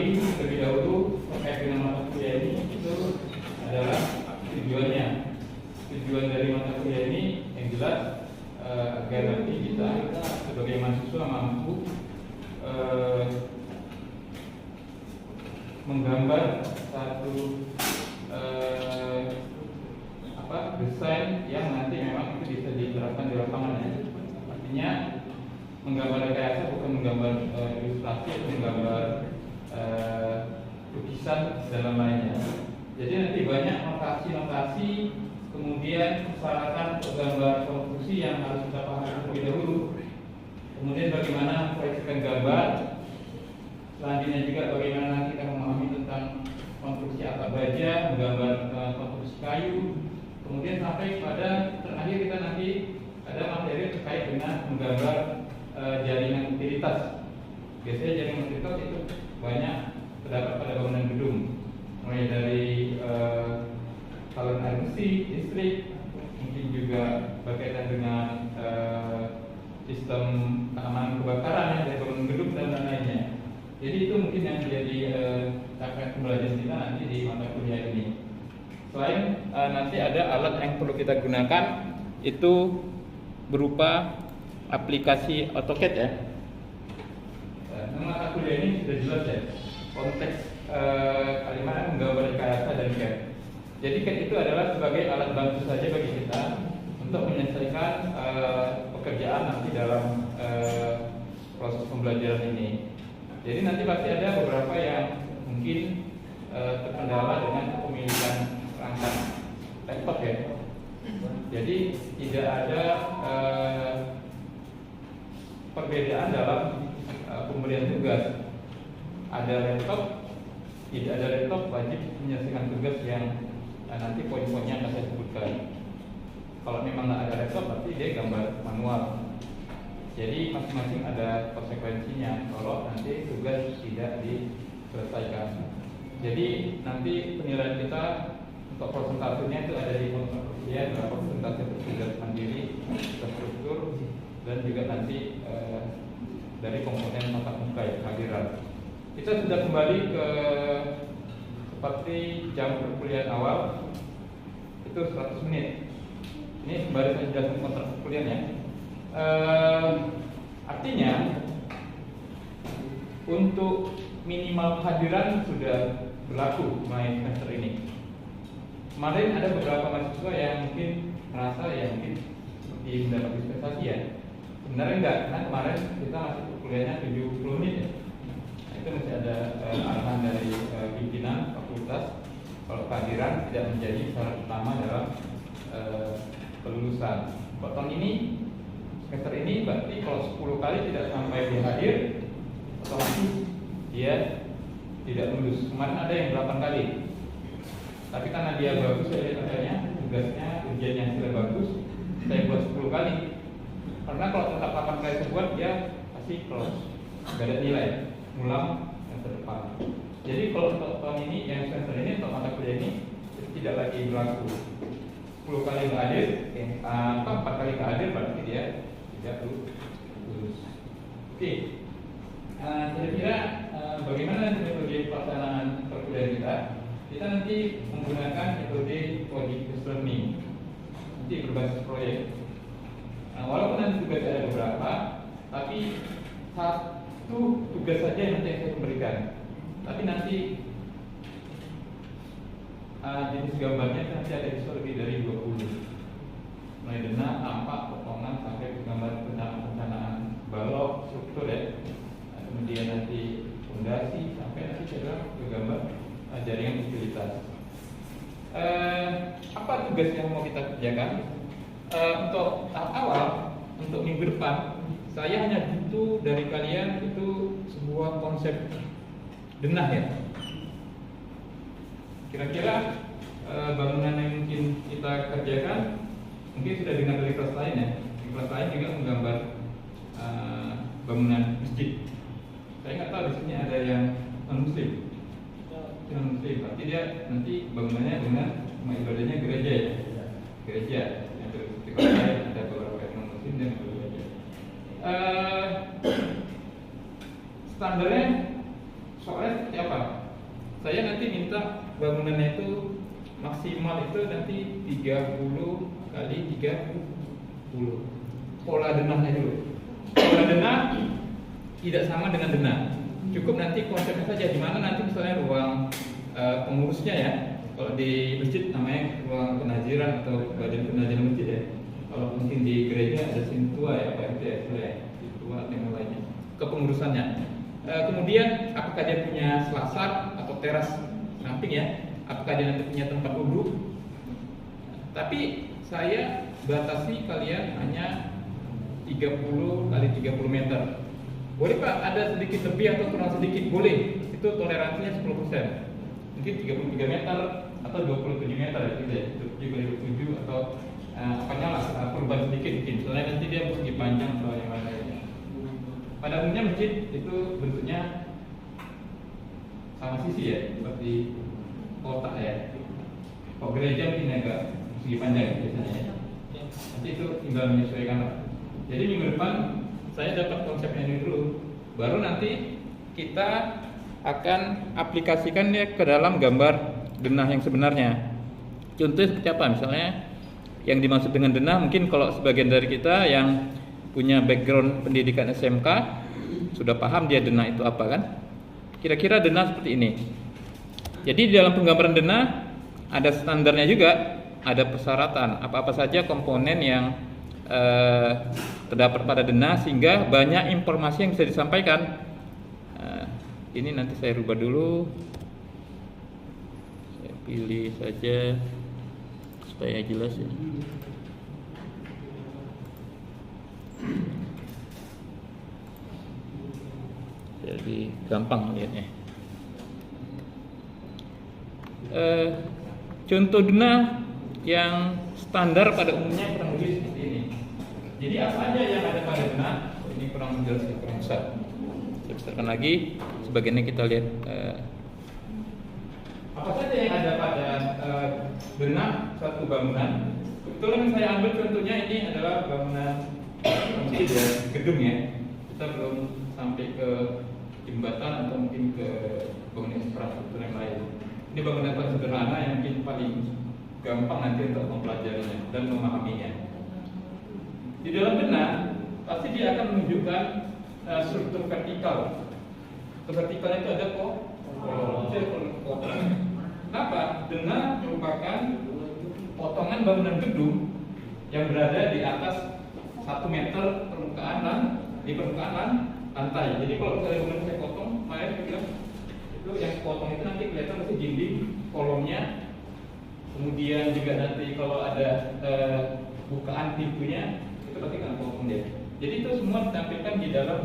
kenali terlebih dahulu terkait dengan mata kuliah ini. Itu adalah tujuannya. Tujuan dari mata kuliah ini yang jelas agar nanti kita sebagai mahasiswa mampu menggambar satu desain yang nanti memang itu bisa diterapkan di lapangan ya. Artinya menggambar rekayasa bukan menggambar ilustrasi atau menggambar lukisan dan lainnya. Jadi nanti banyak notasi-notasi, kemudian persyaratan untuk gambar konstruksi yang harus kita pahami terlebih dahulu. Kemudian bagaimana memproyeksikan gambar. Selanjutnya juga bagaimana kita memahami tentang konstruksi atap baja, menggambar konstruksi kayu. Kemudian sampai pada terakhir kita nanti ada materi terkait dengan menggambar jaringan utilitas. Biasanya jaringan utilitas itu banyak terdapat pada bangunan gedung, mulai dari saluran air bersih, listrik, mungkin juga berkaitan dengan sistem keamanan kebakaran ya, dari bangunan gedung dan lain-lainnya. Jadi itu mungkin yang menjadi capaian pembelajaran kita nanti di mata kuliah ini. Selain nanti ada alat yang perlu kita gunakan itu berupa aplikasi AutoCAD ya. Nama mata kuliah ini sudah jelas ya. Konteks kalimat menggambar rekayasa dan CAD. Jadi CAD itu adalah sebagai alat bantu saja bagi kita untuk menyelesaikan pekerjaan nanti dalam proses pembelajaran ini. Jadi nanti pasti ada beberapa yang mungkin terkendala dengan kepemilikan perangkat laptop ya. Jadi tidak ada perbedaan dalam pemberian tugas. Ada laptop, tidak ada laptop wajib menyelesaikan tugas yang nanti poin-poinnya akan saya sebutkan. Kalau memang nggak ada laptop, berarti dia gambar manual. Jadi masing-masing ada konsekuensinya kalau nanti tugas tidak diselesaikan. Jadi nanti penilaian kita untuk persentasenya itu ada di ya, berapa persentase tugas mandiri, terstruktur, dan juga nanti dari komponen tatap muka ya, kehadiran. Kita sudah kembali ke seperti jam perkuliahan awal itu 100 menit. Ini kembali saya jelaskan kontrak perkuliahan ya. Artinya untuk minimal kehadiran sudah berlaku mulai semester ini. Kemarin ada beberapa mahasiswa yang mungkin merasa ya mungkin seperti mendapat dispensasi ya. Sebenarnya enggak, karena kemarin kita masih kuliahnya 70 menit ya. Nah, itu masih ada arahan dari pimpinan fakultas kalau kehadiran tidak menjadi syarat utama dalam kelulusan. Tahun ini semester ini berarti kalau 10 kali tidak sampai dia hadir, otomatis dia tidak lulus. Kemarin ada yang 8 kali. Tapi karena dia bagus ya katanya, tugasnya, ujiannya sudah bagus, saya buat 10 kali. Karena kalau tetap 8 kali saya buat, dia pasti close, gak ada nilai, ngulang yang terdepan. Jadi kalau untuk tahun ini, yang semester ini, untuk mata kuliah ini tidak lagi berlaku. 10 kali nggak hadir, 4 kali nggak hadir berarti dia tidak lulus. Oke, kira-kira bagaimana metode pelaksanaan perkuliahan kita? Kita nanti menggunakan metode project learning, nanti berbasis proyek. Walaupun nanti tugas ada beberapa, tapi satu tugas saja yang nanti saya berikan. Tapi nanti jenis gambarnya nanti ada lebih dari 20. Mulai denah, tampak, potongan sampai gambar perencanaan balok, struktur ya. Kemudian nanti fondasi sampai nanti ke gambar jaringan utilitas. Apa tugas yang mau kita kerjakan? Untuk tahap awal, untuk minggu depan, saya hanya butuh dari kalian itu sebuah konsep denah ya. Kira-kira bangunan yang mungkin kita kerjakan mungkin sudah dengar dari kelas lain ya. Di kelas lain juga menggambar bangunan masjid. Saya nggak tahu di sini ada yang non muslim. Non muslim, berarti dia nanti bangunannya dengan rumah ibadahnya gereja ya. Gereja. Yang di kelas lain ada beberapa yang non muslim dan gereja. Standarnya soalnya seperti apa? Saya nanti minta bangunannya itu maksimal itu nanti 30 kali 30. Pola denahnya dulu. Pola denah tidak sama dengan denah. Cukup nanti konsepnya saja di mana nanti misalnya ruang pengurusnya ya. Kalau di masjid namanya ruang penaziran atau badan penaziran masjid ya. Kalau mungkin di gereja ada sintua ya, apa itu ya, sintua yang lainnya. Kepengurusannya. Kemudian apakah dia punya selasar atau teras samping ya? Apakah dia nanti punya tempat wudhu? Tapi saya batasi kalian hanya 30 kali 30 meter. Boleh Pak ada sedikit lebih atau kurang sedikit? Boleh. Itu toleransinya 10%. Mungkin 33 meter atau 27 meter ya, gitu ya. 7 kali 27 atau apanya lah perubahan sedikit mungkin. Soalnya nanti dia persegi panjang atau yang lainnya. Pada umumnya masjid itu bentuknya sama sisi ya, seperti kotak ya. Kalau gereja mungkin agak persegi panjang biasanya ya. Nanti itu tinggal menyesuaikan. Jadi minggu depan saya dapat konsepnya ini dulu, baru nanti kita akan aplikasikannya ke dalam gambar denah yang sebenarnya. Contohnya seperti apa? Misalnya yang dimaksud dengan denah, mungkin kalau sebagian dari kita yang punya background pendidikan SMK sudah paham dia denah itu apa kan? Kira-kira denah seperti ini. Jadi di dalam penggambaran denah ada standarnya juga, ada persyaratan apa-apa saja komponen yang terdapat pada denah sehingga banyak informasi yang bisa disampaikan. Ini nanti saya rubah dulu, saya pilih saja supaya jelas ya. Jadi gampang lihatnya. Contoh denah yang standar pada umumnya kurang lebih seperti ini. Jadi apa aja yang ada pada denah? Ini kurang jelas, kurang besar. Saya besarkan lagi. Sebagiannya kita lihat apa saja yang ada pada denah suatu bangunan. Kebetulan saya ambil contohnya ini adalah bangunan masjid ya, gedung ya. Kita belum sampai ke jembatan atau mungkin ke bangunan infrastruktur yang lain. Ini bangunan paling sederhana yang mungkin paling gampang nanti untuk mempelajarinya dan memahaminya. Di dalam denah pasti dia akan menunjukkan struktur vertikal. Vertikalnya itu ada kolom. Kenapa? Denah merupakan potongan bangunan gedung yang berada di atas 1 meter di permukaan lantai. Jadi kalau misalnya bangunan saya potong, saya bilang itu yang potong itu nanti kelihatan masih dinding kolomnya. Kemudian juga nanti kalau ada bukaan pintunya itu pasti akan potong dia. Jadi itu semua ditampilkan di dalam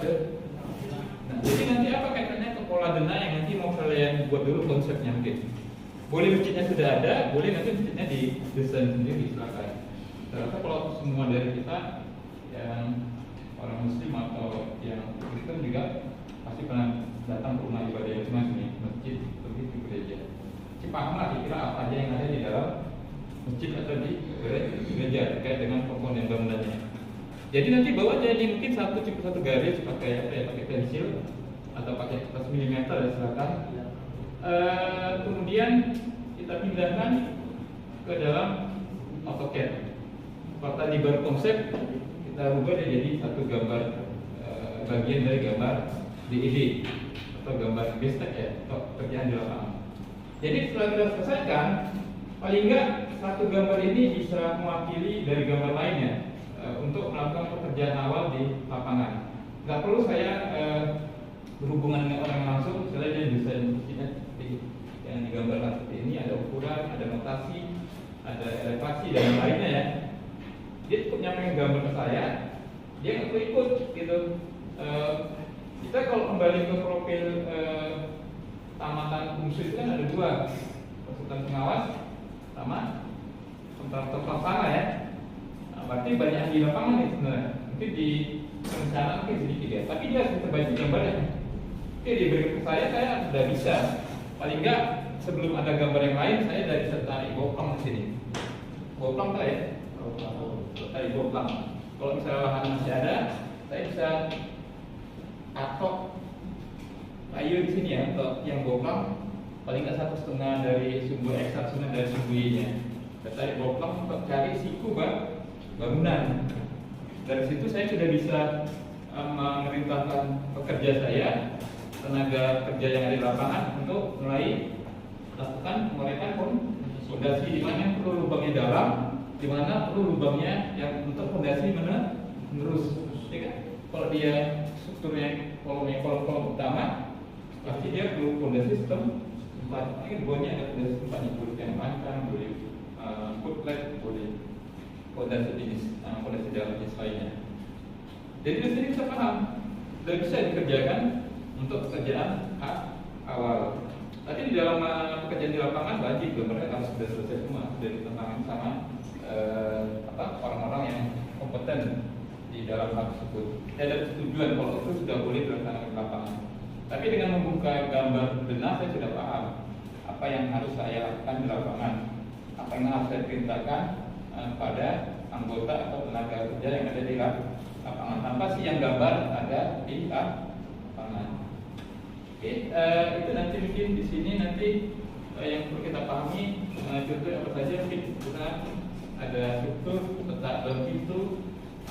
Nah, jadi nanti apa kaitannya ke pola denah yang nanti mau kalian buat dulu konsepnya mungkin. Boleh masjidnya sudah ada, boleh nanti masjidnya didesain sendiri silakan. Ternyata kalau semua dari kita yang orang Muslim atau yang Kristen juga pasti pernah datang ke rumah ibadah yang cuma ini masjid pergi ke gereja. Jadi pahamlah kira-kira apa aja yang ada di dalam masjid atau di gereja terkait dengan komponen bangunannya. Jadi nanti bawa jadi mungkin satu garis pakai pensil atau pakai kertas milimeter ya silakan. Kemudian kita pindahkan ke dalam AutoCAD. Kalau tadi baru konsep, kita rubah dia jadi satu gambar bagian dari gambar DED atau gambar bestek ya, atau kerjaan di lapangan. Jadi setelah kita selesaikan, paling enggak satu gambar ini bisa mewakili dari gambar lainnya. Untuk melakukan pekerjaan awal di lapangan. Nggak perlu saya berhubungan dengan orang langsung, misalnya dia desain masjidnya seperti yang digambarkan seperti ini, ada ukuran, ada notasi, ada elevasi dan yang lainnya ya. Dia cukup nyampein gambar ke saya, dia nggak perlu ikut gitu. Kita kalau kembali ke profil tamatan fungsi itu kan ada 2, konsultan pengawas sama kontraktor pelaksana ya. Berarti banyak di lapangan nih sebenarnya. Mungkin di perencanaan mungkin sedikit ya. Tapi dia harus terbaca gambarnya. Oke, diberi ke saya sudah bisa. Paling enggak sebelum ada gambar yang lain, saya sudah bisa tarik boplang di sini. Boplang tak ya? Tarik boplang. Kalau misalnya lahan masih ada, saya bisa atok kayu kayu di sini ya, untuk yang boklong paling nggak 1,5 dari sumbu X, 1,5 dari sumbu Y-nya. Kita tarik boklong untuk cari siku bangunan. Dari situ saya sudah bisa memerintahkan pekerja saya, tenaga kerja yang ada di lapangan untuk mulai lakukan penggorekan fondasi, di mana yang perlu lubangnya dalam, di mana perlu lubangnya yang untuk fondasi menerus. Ya kan? Kalau dia strukturnya kolom utama, pasti dia perlu fondasi sistem 4. Ini bawahnya ada fondasi 4, boleh yang panjang, boleh footplate, boleh fondasi jenis fondasi dalam jenis lainnya. Jadi di sini kita paham dan bisa dikerjakan untuk pekerjaan awal. Tadi di dalam pekerjaan di lapangan wajib mereka harus sudah selesai semua, sudah ditentangkan sama orang-orang yang kompeten di dalam hal tersebut. Saya ada tujuan kalau itu sudah boleh dilaksanakan di lapangan. Tapi dengan membuka gambar benar, saya sudah paham apa yang harus saya lakukan di lapangan, apa yang harus saya perintahkan pada anggota atau tenaga kerja yang ada di lapangan, tanpa si yang gambar ada di lapangan. Oke, itu nanti mungkin di sini nanti yang perlu kita pahami contoh apa saja. Mungkin kita ada struktur letak dalam pintu,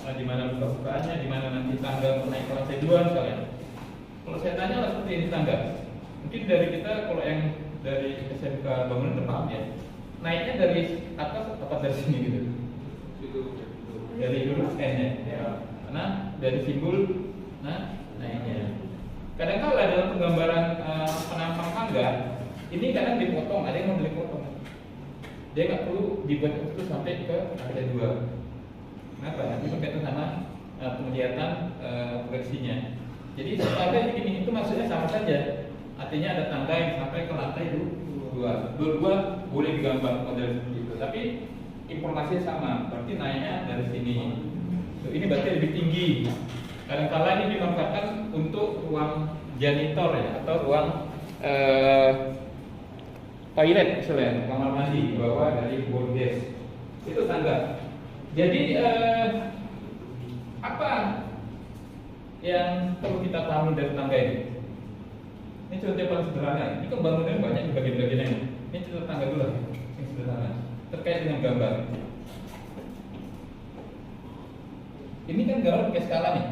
di mana buka-bukaannya, di mana nanti tangga naik ke lantai 2 misalnya. Kalau saya tanya lah seperti ini tangga, mungkin dari kita kalau yang dari SMK bangunan udah paham ya, naiknya dari atas apa dari sini gitu? Dari dulu N-nya, ya. Karena dari simbol naiknya. Kadang-kala dalam penggambaran penampang tangga, ini kadang dipotong, ada yang mau dipotong. Dia nggak perlu dibuat itu sampai ke lantai 2. Kenapa? Nanti berkaitan sama penglihatan proyeksinya. Jadi tangga begini itu maksudnya sama saja. Artinya ada tangga yang sampai ke lantai 2. Dua boleh digambar model seperti itu. Tapi informasinya sama. Berarti naiknya dari sini. Ini berarti lebih tinggi. Kadang-kala ini dimanfaatkan untuk ruang janitor ya, atau ruang toilet misalnya, kamar mandi bawah dari bordes. Itu tangga. Jadi apa yang perlu kita pahami dari tangga ini? Ini contoh paling sederhana. Ini kan bangunan banyak di bagian-bagian ini. Ini contoh tangga dulu yang sederhana terkait dengan gambar. Ini kan gambar pakai skala nih.